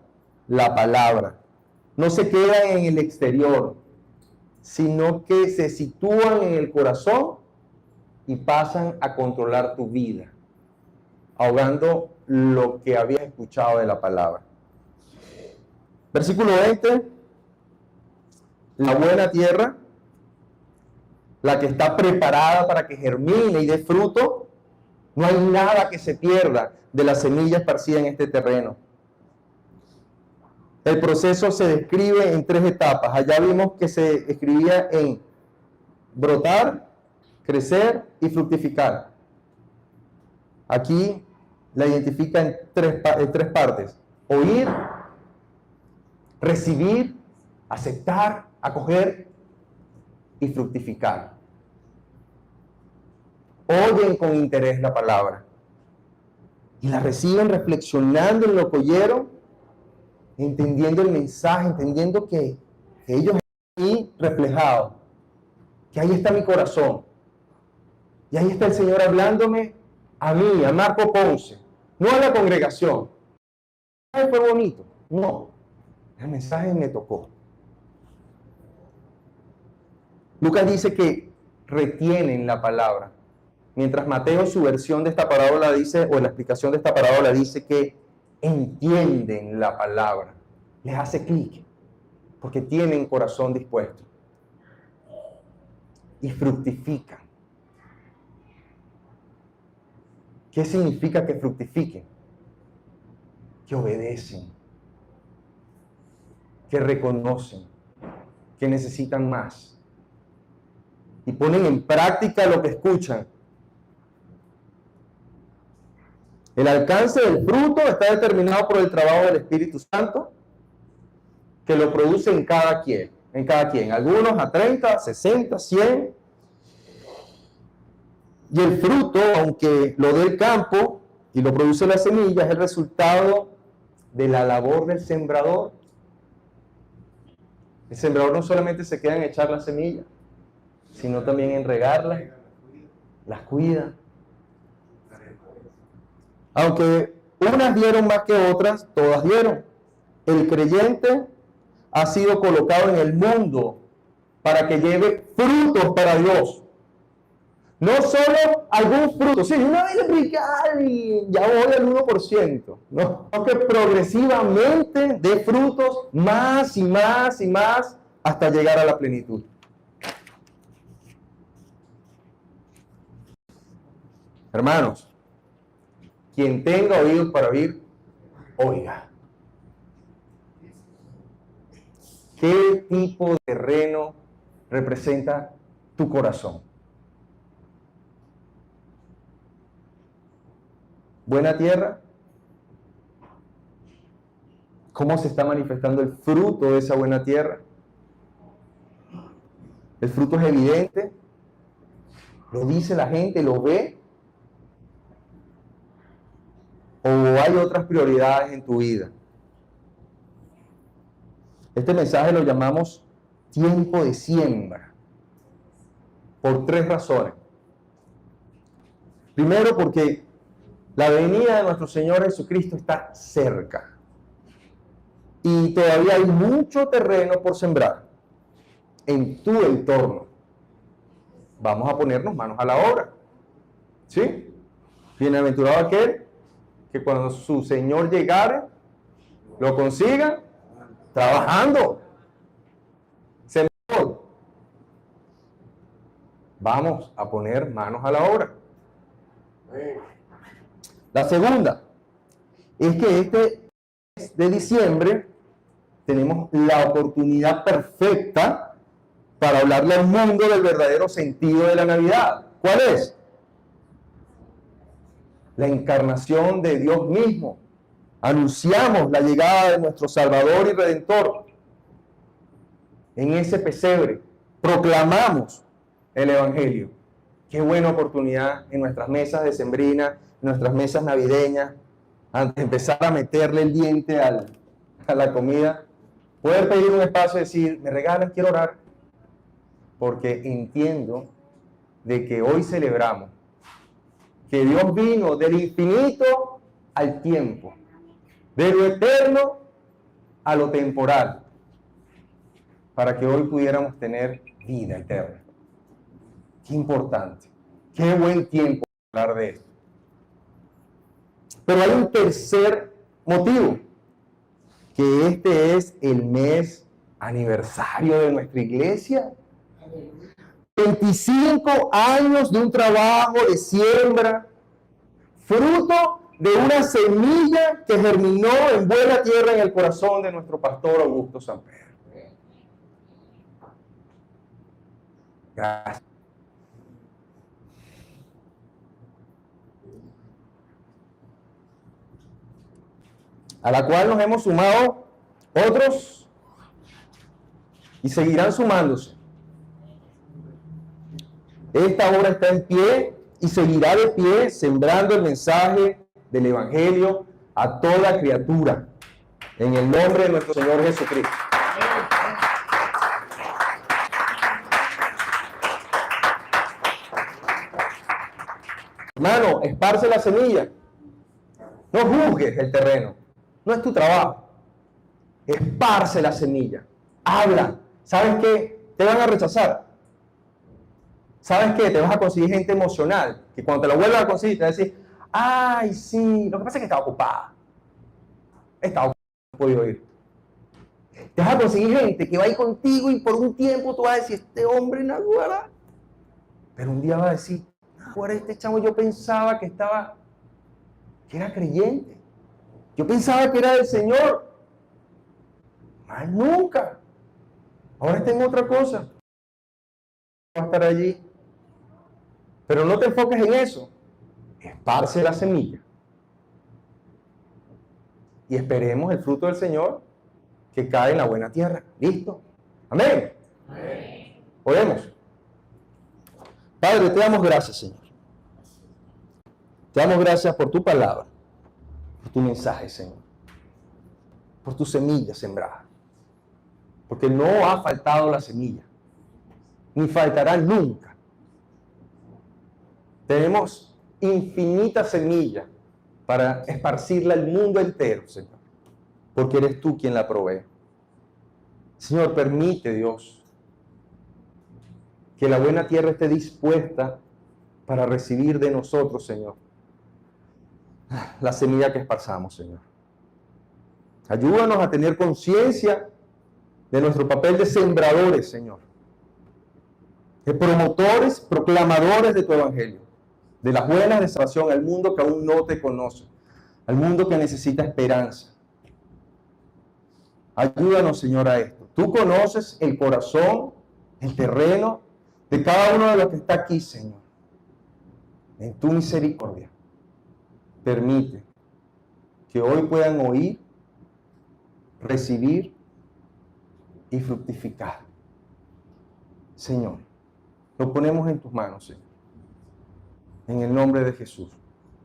la palabra. No se quedan en el exterior, sino que se sitúan en el corazón y pasan a controlar tu vida, ahogando lo que habías escuchado de la palabra. Versículo 20, la buena tierra, la que está preparada para que germine y dé fruto, no hay nada que se pierda de la semilla esparcida en este terreno. El proceso se describe en 3 etapas. Allá vimos que se escribía en brotar, crecer y fructificar. Aquí la identifica en tres partes: oír, recibir, aceptar, acoger y fructificar. Oyen con interés la palabra y la reciben reflexionando en lo que oyeron, entendiendo el mensaje, entendiendo que ellos están ahí reflejados, que ahí está mi corazón, y ahí está el Señor hablándome a mí, a Marco Ponce, no a la congregación. El mensaje fue bonito, no, el mensaje me tocó. Lucas dice que retienen la palabra, mientras Mateo, su versión de esta parábola dice, o la explicación de esta parábola dice que entienden la palabra, les hace clic, porque tienen corazón dispuesto y fructifican. ¿Qué significa que fructifiquen? Que obedecen, que reconocen, que necesitan más y ponen en práctica lo que escuchan. El alcance del fruto está determinado por el trabajo del Espíritu Santo, que lo produce en cada quien. Algunos a 30, 60, 100. Y el fruto, aunque lo dé el campo y lo produce la semilla, es el resultado de la labor del sembrador. El sembrador no solamente se queda en echar la semilla, sino también en regarla, las cuida. Aunque unas dieron más que otras, todas dieron. El creyente ha sido colocado en el mundo para que lleve frutos para Dios. No solo algún fruto, sí, una vez aplicar y ya voy al 1%, no, sino que progresivamente dé frutos más y más y más hasta llegar a la plenitud. Hermanos, quien tenga oídos para oír, oiga. ¿Qué tipo de terreno representa tu corazón? ¿Buena tierra? ¿Cómo se está manifestando el fruto de esa buena tierra? ¿El fruto es evidente? ¿Lo dice la gente? ¿Lo ve? ¿O hay otras prioridades en tu vida? Este mensaje lo llamamos tiempo de siembra, por 3 razones. Primero, porque la venida de nuestro Señor Jesucristo está cerca y todavía hay mucho terreno por sembrar en tu entorno. Vamos a ponernos manos a la obra, ¿sí? Bienaventurado aquel que cuando su Señor llegare, lo consiga trabajando. Sembrador. Vamos a poner manos a la obra. La segunda es que este mes de diciembre tenemos la oportunidad perfecta para hablarle al mundo del verdadero sentido de la Navidad. ¿Cuál es? La encarnación de Dios mismo. Anunciamos la llegada de nuestro Salvador y Redentor en ese pesebre. Proclamamos el Evangelio. Qué buena oportunidad en nuestras mesas decembrinas, en nuestras mesas navideñas, antes de empezar a meterle el diente a la comida, poder pedir un espacio y decir, me regalas, quiero orar, porque entiendo de que hoy celebramos que Dios vino del infinito al tiempo, de lo eterno a lo temporal, para que hoy pudiéramos tener vida eterna. Qué importante, qué buen tiempo para hablar de esto. Pero hay un tercer motivo, que este es el mes aniversario de nuestra iglesia. 25 años de un trabajo de siembra, fruto de una semilla que germinó en buena tierra en el corazón de nuestro pastor Augusto Samper. Gracias. A la cual nos hemos sumado otros y seguirán sumándose. Esta obra está en pie y seguirá de pie, sembrando el mensaje del Evangelio a toda criatura, en el nombre de nuestro Señor Jesucristo. Hermano, esparce la semilla. No juzgues el terreno. No es tu trabajo. Esparce la semilla. Habla. ¿Sabes qué? Te van a rechazar. ¿Sabes qué? Te vas a conseguir gente emocional, que cuando te lo vuelvas a conseguir, te va a decir, ay, sí, lo que pasa es que estaba ocupada. Estaba ocupada, no he podido ir. Te vas a conseguir gente que va a ir contigo y por un tiempo tú vas a decir, este hombre naguará. Pero un día va a decir, naguará, este chavo yo pensaba que era creyente. Yo pensaba que era del Señor. Más nunca. Ahora está en otra cosa. Va a estar allí. Pero no te enfoques en eso. Esparce la semilla. Y esperemos el fruto del Señor que cae en la buena tierra. ¿Listo? Amén. Amén. Oremos. Padre, te damos gracias, Señor. Te damos gracias por tu palabra, por tu mensaje, Señor. Por tu semilla sembrada. Porque no ha faltado la semilla. Ni faltará nunca. Tenemos infinitas semillas para esparcirla al mundo entero, Señor, porque eres tú quien la provee. Señor, permite, Dios, que la buena tierra esté dispuesta para recibir de nosotros, Señor, la semilla que esparzamos, Señor. Ayúdanos a tener conciencia de nuestro papel de sembradores, Señor, de promotores, proclamadores de tu evangelio, de las buenas de salvación al mundo que aún no te conoce, al mundo que necesita esperanza. Ayúdanos, Señor, a esto. Tú conoces el corazón, el terreno de cada uno de los que está aquí, Señor. En tu misericordia, permite que hoy puedan oír, recibir y fructificar. Señor, lo ponemos en tus manos, Señor. En el nombre de Jesús.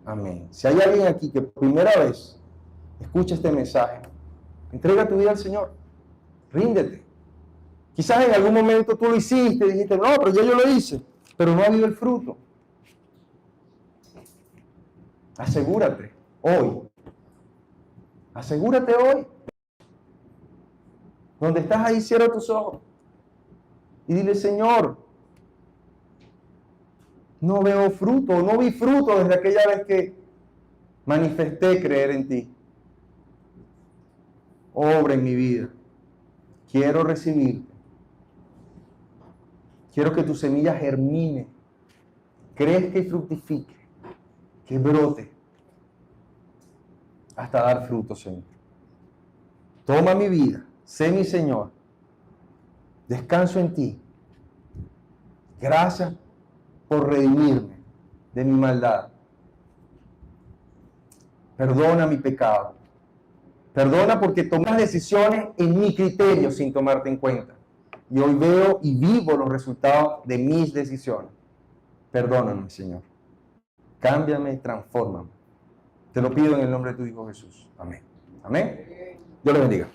Amén. Si hay alguien aquí que por primera vez escucha este mensaje, entrega tu vida al Señor. Ríndete. Quizás en algún momento tú lo hiciste y dijiste, no, pero ya yo lo hice, pero no ha habido el fruto. Asegúrate hoy. Asegúrate hoy. Donde estás ahí, cierra tus ojos. Y dile, Señor, no veo fruto, no vi fruto desde aquella vez que manifesté creer en ti. Obra en mi vida. Quiero recibirte. Quiero que tu semilla germine, crezca y fructifique, que brote hasta dar fruto, Señor. Toma mi vida, sé mi Señor. Descanso en ti. Gracias por redimirme de mi maldad. Perdona mi pecado. Perdona porque tomas decisiones en mi criterio sin tomarte en cuenta. y hoy veo y vivo los resultados de mis decisiones. Perdóname, Señor. Cámbiame, transfórmame. Te lo pido en el nombre de tu Hijo Jesús. Amén. Amén. Dios le bendiga.